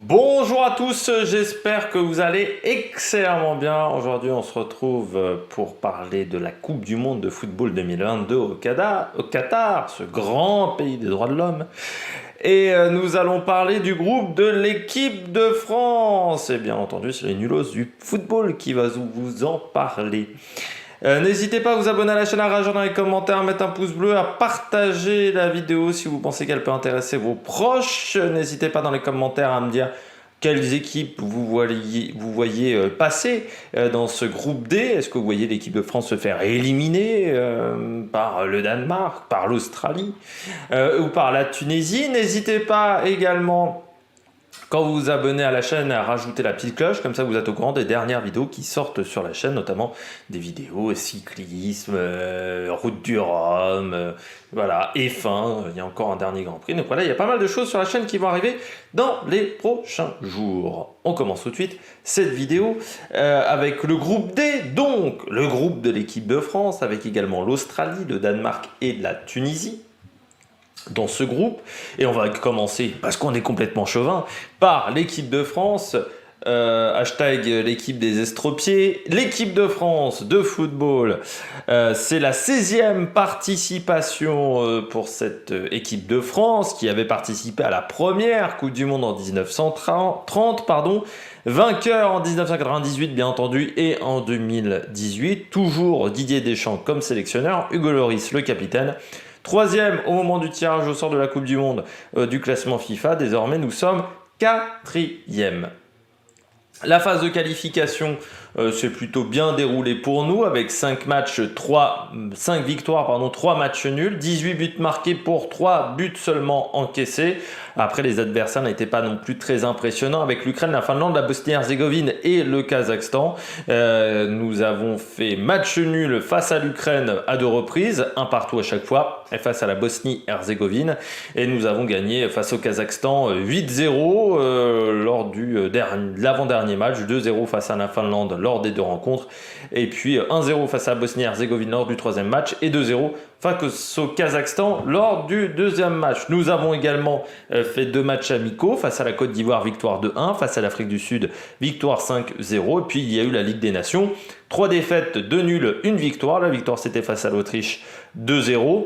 Bonjour à tous, j'espère que vous allez excellemment bien. Aujourd'hui, on se retrouve pour parler de la Coupe du Monde de football 2022 au Qatar, ce grand pays des droits de l'homme. Et nous allons parler du groupe de l'équipe de France. Et bien entendu, c'est les nulos du football qui va vous en parler. N'hésitez pas à vous abonner à la chaîne, à réagir dans les commentaires, à mettre un pouce bleu, à partager la vidéo si vous pensez qu'elle peut intéresser vos proches. N'hésitez pas dans les commentaires à me dire quelles équipes vous voyez passer dans ce groupe D. Est-ce que vous voyez l'équipe de France se faire éliminer par le Danemark, par l'Australie ou par la Tunisie? N'hésitez pas également, quand vous vous abonnez à la chaîne, à rajouter la petite cloche, comme ça vous êtes au courant des dernières vidéos qui sortent sur la chaîne, notamment des vidéos cyclisme, route du Rhum, voilà, F1, il y a encore un dernier Grand Prix. Donc voilà, il y a pas mal de choses sur la chaîne qui vont arriver dans les prochains jours. On commence tout de suite cette vidéo avec le groupe D, donc le groupe de l'équipe de France, avec également l'Australie, le Danemark et la Tunisie dans ce groupe. Et on va commencer, parce qu'on est complètement chauvin, par l'équipe de France, hashtag l'équipe des estropiés. L'équipe de France de football, c'est la 16e participation pour cette équipe de France, qui avait participé à la première Coupe du Monde en 1930, vainqueur en 1998 bien entendu, et en 2018, toujours Didier Deschamps comme sélectionneur, Hugo Lloris le capitaine. Troisième au moment du tirage au sort de la Coupe du Monde du classement FIFA. Désormais, nous sommes quatrième. La phase de qualification s'est plutôt bien déroulée pour nous avec 5 victoires, 3 matchs nuls, 18 buts marqués pour 3 buts seulement encaissés. Après, les adversaires n'étaient pas non plus très impressionnants avec l'Ukraine, la Finlande, la Bosnie-Herzégovine et le Kazakhstan. Nous avons fait match nul face à l'Ukraine à 2 reprises, un partout à chaque fois, et face à la Bosnie-Herzégovine. Et nous avons gagné face au Kazakhstan 8-0 lors de l'avant-dernier match, 2-0 face à la Finlande lors des 2 rencontres, et puis 1-0 face à la Bosnie-Herzégovine lors du 3e match, et 2-0 face au Kazakhstan lors du 2e match. Nous avons également fait 2 matchs amicaux, face à la Côte d'Ivoire, victoire 2-1, face à l'Afrique du Sud, victoire 5-0, et puis il y a eu la Ligue des Nations, 3 défaites, 2 nuls, 1 victoire. La victoire c'était face à l'Autriche, 2-0.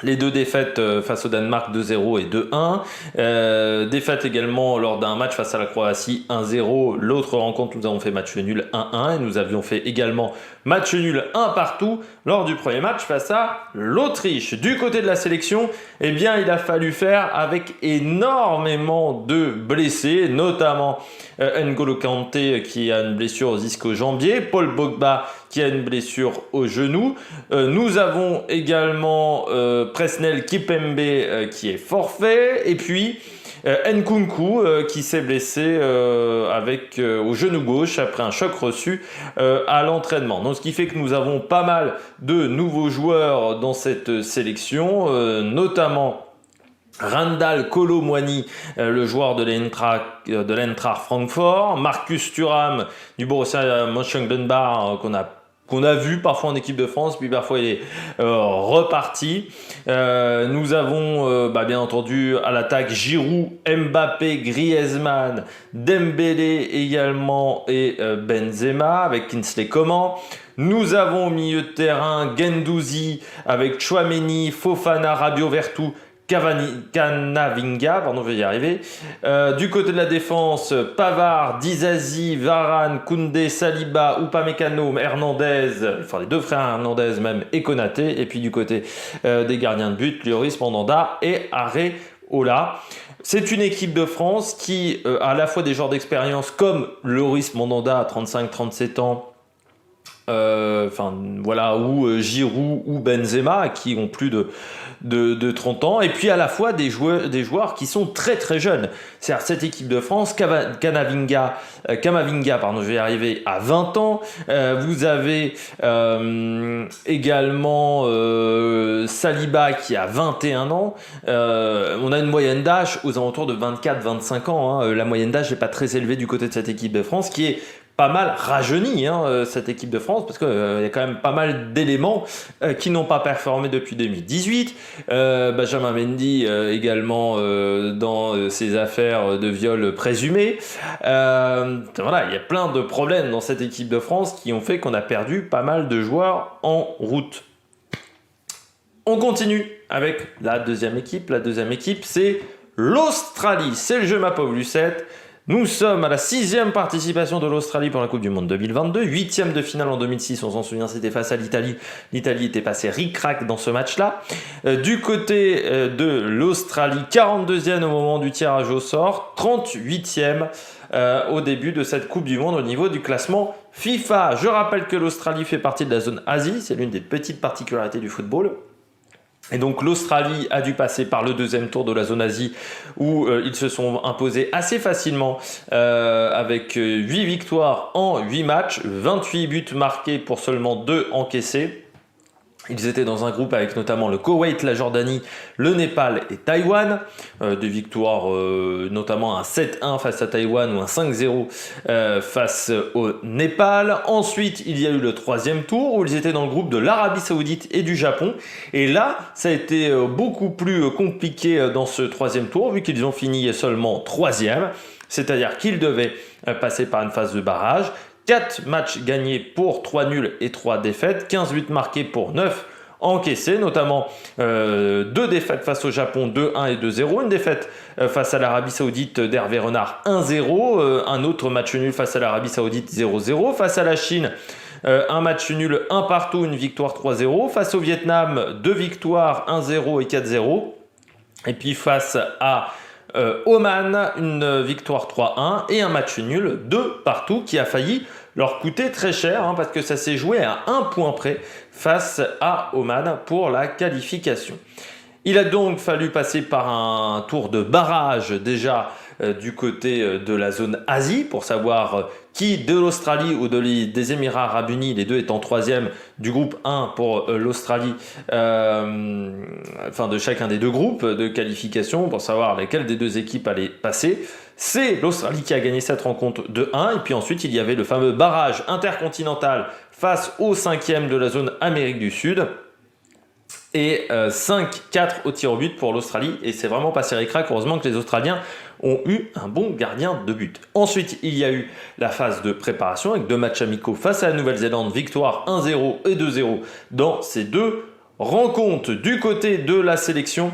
Les 2 défaites face au Danemark, 2-0 et 2-1. Défaite également lors d'un match face à la Croatie, 1-0. L'autre rencontre, nous avons fait match nul, 1-1. Et nous avions fait également match nul, 1 partout lors du premier match face à l'Autriche. Du côté de la sélection, eh bien, il a fallu faire avec énormément de blessés, notamment N'Golo Kanté qui a une blessure aux ischio-jambiers, Paul Pogba qui a une blessure au genou. Nous avons également Presnel Kimpembe qui est forfait, et puis Nkunku qui s'est blessé au genou gauche après un choc reçu à l'entraînement. Donc ce qui fait que nous avons pas mal de nouveaux joueurs dans cette sélection, notamment Randal Kolo Muani, le joueur de l'Eintracht Francfort, Marcus Thuram du Borussia Mönchengladbach qu'on a vu parfois en équipe de France, puis parfois il est reparti. Nous avons bien entendu à l'attaque Giroud, Mbappé, Griezmann, Dembélé également, et Benzema avec Kingsley Coman. Nous avons au milieu de terrain Guendouzi avec Tchouaméni, Fofana, Rabiot, Vertou, Camavinga, je vais y arriver. Du côté de la défense, Pavard, Dizazi, Varane, Koundé, Saliba, Upamecano, Hernandez, enfin les 2 frères Hernandez même, et Konaté. Et puis du côté des gardiens de but, Lloris, Mandanda et Areola. C'est une équipe de France qui a à la fois des joueurs d'expérience comme Lloris, Mandanda à 35-37 ans, ou Giroud ou Benzema qui ont plus de 30 ans, et puis à la fois des joueurs qui sont très très jeunes. C'est-à-dire cette équipe de France, Camavinga, je vais y arriver, à 20 ans. Vous avez également Saliba qui a 21 ans. On a une moyenne d'âge aux alentours de 24-25 ans. La moyenne d'âge n'est pas très élevée du côté de cette équipe de France, qui est pas mal rajeuni, cette équipe de France, parce qu'il y a quand même pas mal d'éléments qui n'ont pas performé depuis 2018. Benjamin Mendy également dans ses affaires de viol présumé. Voilà, il y a plein de problèmes dans cette équipe de France qui ont fait qu'on a perdu pas mal de joueurs en route. On continue avec la deuxième équipe. La deuxième équipe, c'est l'Australie. C'est le jeu ma pauvre Lucette. Nous sommes à la 6e participation de l'Australie pour la Coupe du Monde 2022. 8e de finale en 2006, on s'en souvient, c'était face à l'Italie. L'Italie était passée ric-rac dans ce match-là. Du côté de l'Australie, 42e au moment du tirage au sort, 38e au début de cette Coupe du Monde au niveau du classement FIFA. Je rappelle que l'Australie fait partie de la zone Asie, c'est l'une des petites particularités du football. Et donc l'Australie a dû passer par le deuxième tour de la zone Asie où ils se sont imposés assez facilement avec 8 victoires en 8 matchs, 28 buts marqués pour seulement 2 encaissés. Ils étaient dans un groupe avec notamment le Koweït, la Jordanie, le Népal et Taïwan. Des victoires notamment un 7-1 face à Taïwan ou un 5-0 face au Népal. Ensuite, il y a eu le troisième tour où ils étaient dans le groupe de l'Arabie Saoudite et du Japon. Et là, ça a été beaucoup plus compliqué dans ce troisième tour vu qu'ils ont fini seulement troisième. C'est-à-dire qu'ils devaient passer par une phase de barrage. 4 matchs gagnés pour 3 nuls et 3 défaites, 15 buts marqués pour 9 encaissés, notamment 2 défaites face au Japon, 2-1 et 2-0, une défaite face à l'Arabie Saoudite d'Hervé Renard 1-0, un autre match nul face à l'Arabie Saoudite 0-0, face à la Chine un match nul 1 partout, une victoire 3-0, face au Vietnam 2 victoires 1-0 et 4-0, et puis face à Oman, une victoire 3-1 et un match nul 2 partout qui a failli leur coûter très cher parce que ça s'est joué à 1 point près face à Oman pour la qualification. Il a donc fallu passer par un tour de barrage déjà du côté de la zone Asie pour savoir qui de l'Australie ou des Émirats Arabes Unis, les deux étant troisième du groupe 1 pour l'Australie, de chacun des deux groupes de qualification pour savoir lesquelles des deux équipes allaient passer. C'est l'Australie qui a gagné cette rencontre de 1 et puis ensuite il y avait le fameux barrage intercontinental face au 5e de la zone Amérique du Sud. Et 5-4 au tir au but pour l'Australie. Et c'est vraiment passé ric-rac. Heureusement que les Australiens ont eu un bon gardien de but. Ensuite, il y a eu la phase de préparation avec 2 matchs amicaux face à la Nouvelle-Zélande. Victoire 1-0 et 2-0 dans ces 2 rencontres. Du côté de la sélection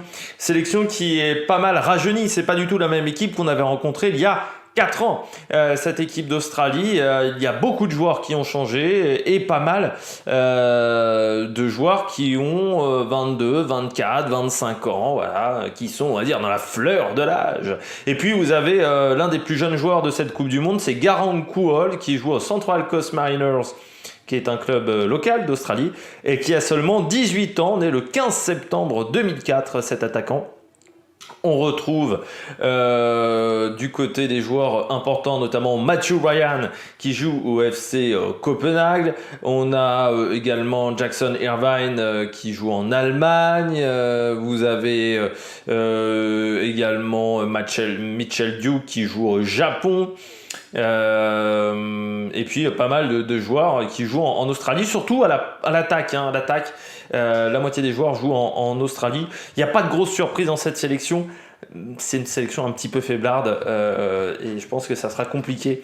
qui est pas mal rajeunie. C'est pas du tout la même équipe qu'on avait rencontrée il y a 4 ans, cette équipe d'Australie, il y a beaucoup de joueurs qui ont changé et pas mal de joueurs qui ont 22, 24, 25 ans, voilà, qui sont, on va dire, dans la fleur de l'âge. Et puis vous avez l'un des plus jeunes joueurs de cette Coupe du Monde, c'est Garang Kuol qui joue au Central Coast Mariners, qui est un club local d'Australie et qui a seulement 18 ans, né le 15 septembre 2004, cet attaquant. On retrouve du côté des joueurs importants, notamment Matthew Ryan qui joue au FC Copenhague. On a également Jackson Irvine qui joue en Allemagne. Vous avez également Mitchell Duke qui joue au Japon. Et puis pas mal de joueurs qui jouent en Australie, surtout à l'attaque. À l'attaque, la moitié des joueurs jouent en Australie. Il n'y a pas de grosse surprise dans cette sélection. C'est une sélection un petit peu faiblarde et je pense que ça sera compliqué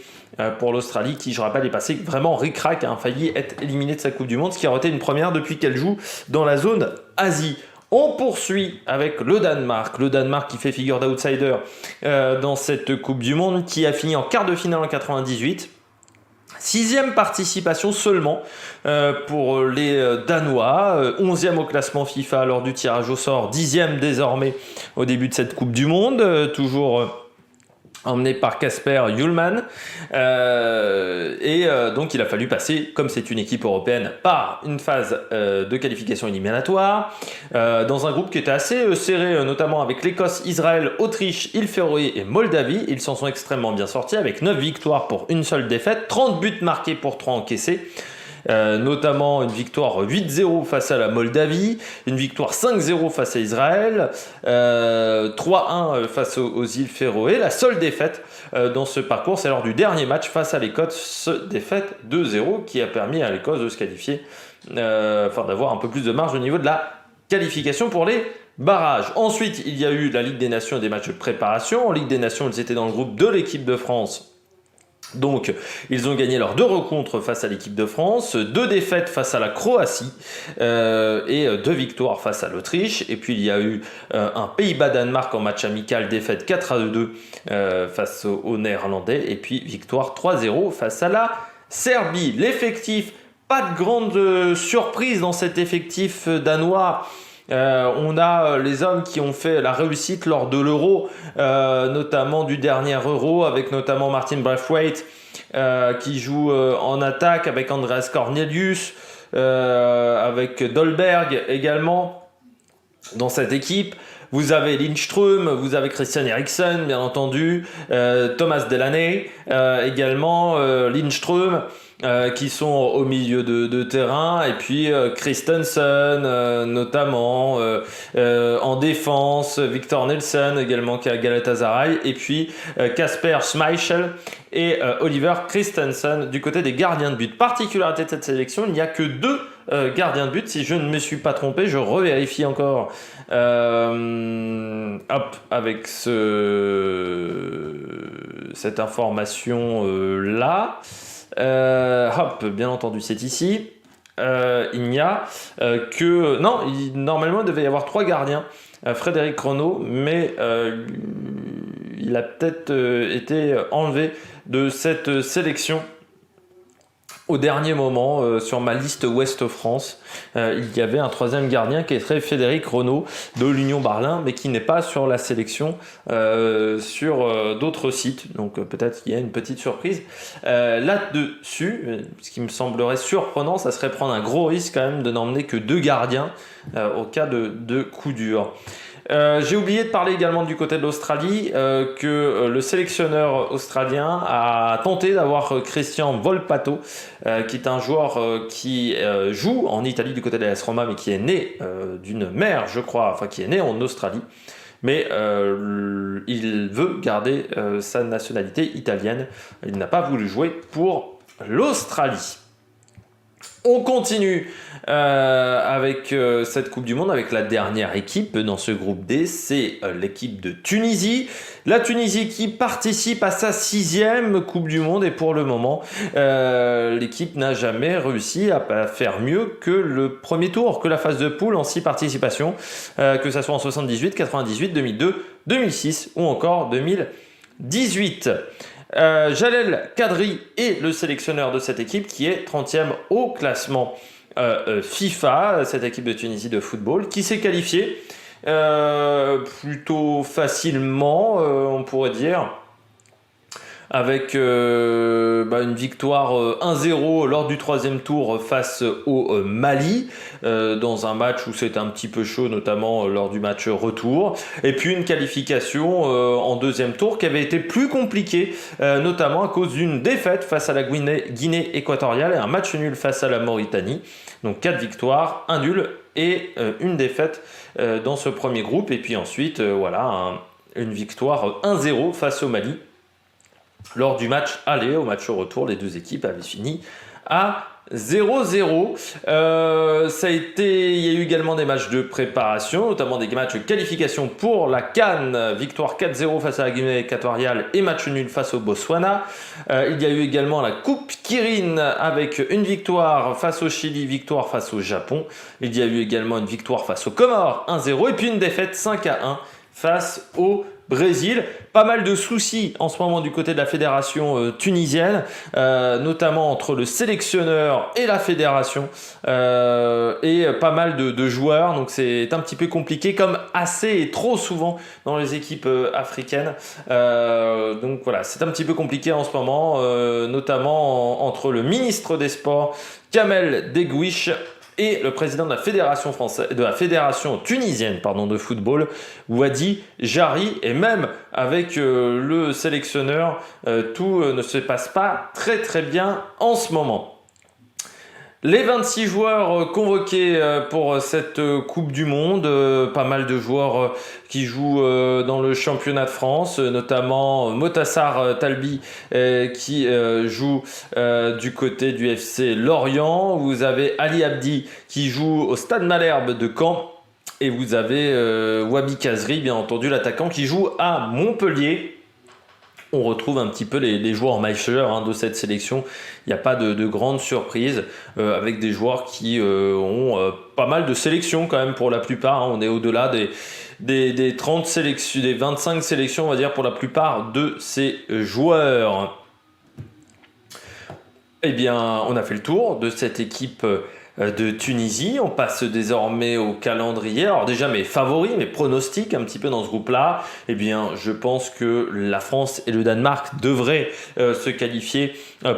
pour l'Australie qui, je rappelle, est passée vraiment ric-rac, a failli être éliminée de sa Coupe du Monde, ce qui aurait été une première depuis qu'elle joue dans la zone Asie. On poursuit avec le Danemark qui fait figure d'outsider dans cette Coupe du Monde, qui a fini en quart de finale en 98. 6e participation seulement pour les Danois, 11e au classement FIFA lors du tirage au sort, 10e désormais au début de cette Coupe du Monde, toujours emmené par Kasper Hjulmand. Donc il a fallu passer, comme c'est une équipe européenne, par une phase de qualification éliminatoire, dans un groupe qui était assez serré, notamment avec l'Écosse, Israël, Autriche, Îles Féroé et Moldavie. Ils s'en sont extrêmement bien sortis avec 9 victoires pour une seule défaite, 30 buts marqués pour 3 encaissés. notamment une victoire 8-0 face à la Moldavie, une victoire 5-0 face à Israël, 3-1 face aux îles Féroé. La seule défaite dans ce parcours, c'est lors du dernier match face à l'Écosse, défaite 2-0 qui a permis à l'Écosse de se qualifier, d'avoir un peu plus de marge au niveau de la qualification pour les barrages. Ensuite, il y a eu la Ligue des Nations et des matchs de préparation. En Ligue des Nations, ils étaient dans le groupe de l'équipe de France. Donc, ils ont gagné leurs 2 rencontres face à l'équipe de France, 2 défaites face à la Croatie et 2 victoires face à l'Autriche. Et puis, il y a eu un Pays-Bas-Danemark en match amical, défaite 4-2 face aux Néerlandais. Et puis, victoire 3-0 face à la Serbie. L'effectif, pas de grande surprise dans cet effectif danois. On a les hommes qui ont fait la réussite lors de l'Euro, notamment du dernier Euro, avec notamment Martin Braithwaite qui joue en attaque, avec Andreas Cornelius, avec Dolberg également dans cette équipe. Vous avez Lindström, vous avez Christian Eriksen, bien entendu, Thomas Delaney également, Lindström, qui sont au milieu de terrain, et puis Christensen notamment en défense, Victor Nelson également qui est à Galatasaray, et puis Kasper Schmeichel et Oliver Christensen du côté des gardiens de but. Particularité de cette sélection, il n'y a que 2 gardiens de but, si je ne me suis pas trompé, je revérifie encore avec cette information là. Bien entendu, c'est ici. Il n'y a que... Non, normalement, il devait y avoir 3 gardiens. Frédéric Renaud, mais il a peut-être été enlevé de cette sélection au dernier moment. Sur ma liste Ouest France, il y avait un 3e gardien qui est Frédéric Renaud de l'Union Berlin, mais qui n'est pas sur la sélection sur d'autres sites. Donc peut-être qu'il y a une petite surprise là-dessus. Ce qui me semblerait surprenant, ça serait prendre un gros risque quand même de n'emmener que 2 gardiens au cas de coup dur. J'ai oublié de parler également du côté de l'Australie, que le sélectionneur australien a tenté d'avoir Christian Volpato, qui est un joueur qui joue en Italie du côté de l'AS Roma, mais qui est né d'une mère, je crois, enfin qui est né en Australie. Mais il veut garder sa nationalité italienne. Il n'a pas voulu jouer pour l'Australie. On continue avec cette Coupe du Monde, avec la dernière équipe dans ce groupe D, c'est l'équipe de Tunisie. La Tunisie qui participe à sa 6e Coupe du Monde, et pour le moment, l'équipe n'a jamais réussi à faire mieux que le premier tour, que la phase de poule en 6 participations, que ça soit en 78, 98, 2002, 2006 ou encore 2018. Jalel Kadri est le sélectionneur de cette équipe qui est 30e au classement FIFA, cette équipe de Tunisie de football, qui s'est qualifiée plutôt facilement, on pourrait dire, avec une victoire 1-0 lors du 3e tour face au Mali, dans un match où c'était un petit peu chaud, notamment lors du match retour, et puis une qualification en 2e tour qui avait été plus compliquée, notamment à cause d'une défaite face à la Guinée équatoriale et un match nul face à la Mauritanie. Donc 4 victoires, 1 nul et une défaite dans ce premier groupe, et puis ensuite une victoire 1-0 face au Mali. Lors du match aller, au match retour, les 2 équipes avaient fini à 0-0. Il y a eu également des matchs de préparation, notamment des matchs de qualification pour la CAN, victoire 4-0 face à la Guinée équatoriale et match nul face au Botswana. Il y a eu également la Coupe Kirin avec une victoire face au Chili, victoire face au Japon. Il y a eu également une victoire face aux Comores 1-0 et puis une défaite 5-1 face au Brésil. Pas mal de soucis en ce moment du côté de la fédération tunisienne, notamment entre le sélectionneur et la fédération, et pas mal de joueurs, donc c'est un petit peu compliqué, comme assez et trop souvent dans les équipes africaines. Donc voilà, c'est un petit peu compliqué en ce moment, notamment entre le ministre des Sports, Kamel Deguiche, et le président de la fédération tunisienne de football, Wadi Jari, et même avec le sélectionneur, tout ne se passe pas très très bien en ce moment. Les 26 joueurs convoqués pour cette Coupe du Monde, pas mal de joueurs qui jouent dans le championnat de France, notamment Motassar Talbi qui joue du côté du FC Lorient. Vous avez Ali Abdi qui joue au Stade Malherbe de Caen. Et vous avez Wabi Kazri, bien entendu, l'attaquant qui joue à Montpellier. On retrouve un petit peu les joueurs majeurs de cette sélection. Il n'y a pas de grandes surprises avec des joueurs qui ont pas mal de sélections quand même pour la plupart. On est au-delà des 30 sélections, des 25 sélections, on va dire, pour la plupart de ces joueurs. Eh bien, on a fait le tour de cette équipe de Tunisie. On passe désormais au calendrier. Alors déjà mes favoris, mes pronostics un petit peu dans ce groupe-là. Eh bien, je pense que la France et le Danemark devraient se qualifier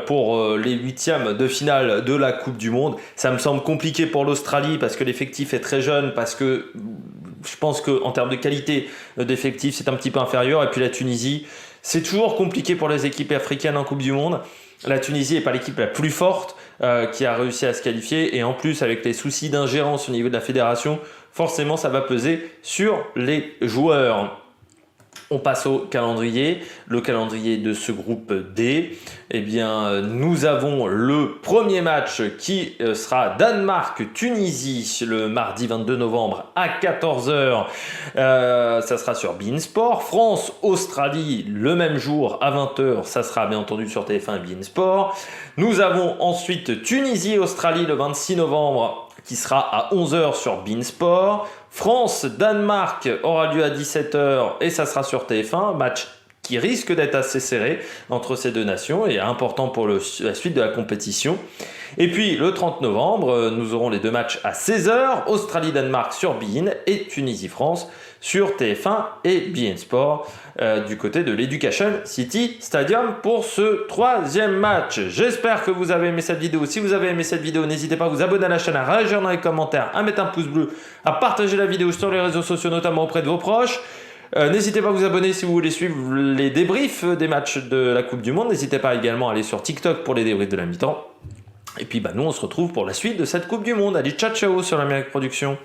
pour les huitièmes de finale de la Coupe du Monde. Ça me semble compliqué pour l'Australie parce que l'effectif est très jeune, parce que je pense qu'en termes de qualité d'effectif, c'est un petit peu inférieur. Et puis la Tunisie, c'est toujours compliqué pour les équipes africaines en Coupe du Monde. La Tunisie n'est pas l'équipe la plus forte qui a réussi à se qualifier, et en plus avec les soucis d'ingérence au niveau de la fédération, forcément ça va peser sur les joueurs. On passe au calendrier, le calendrier de ce groupe D. Eh bien, nous avons le premier match qui sera Danemark-Tunisie le mardi 22 novembre à 14h. Ça sera sur beIN Sport. France-Australie le même jour à 20h. Ça sera bien entendu sur TF1 et beIN Sport. Nous avons ensuite Tunisie-Australie le 26 novembre qui sera à 11h sur beIN Sport. France-Danemark aura lieu à 17h et ça sera sur TF1, match qui risque d'être assez serré entre ces deux nations et important pour la suite de la compétition. Et puis le 30 novembre, nous aurons les deux matchs à 16h, Australie-Danemark sur beIN et Tunisie-France sur TF1 et beIN Sport du côté de l'Education City Stadium pour ce troisième match. J'espère que vous avez aimé cette vidéo. Si vous avez aimé cette vidéo, n'hésitez pas à vous abonner à la chaîne, à réagir dans les commentaires, à mettre un pouce bleu, à partager la vidéo sur les réseaux sociaux, notamment auprès de vos proches. N'hésitez pas à vous abonner si vous voulez suivre les débriefs des matchs de la Coupe du Monde. N'hésitez pas également à aller sur TikTok pour les débriefs de la mi-temps. Et puis nous on se retrouve pour la suite de cette Coupe du Monde. Allez, ciao ciao sur l'Amérique Production.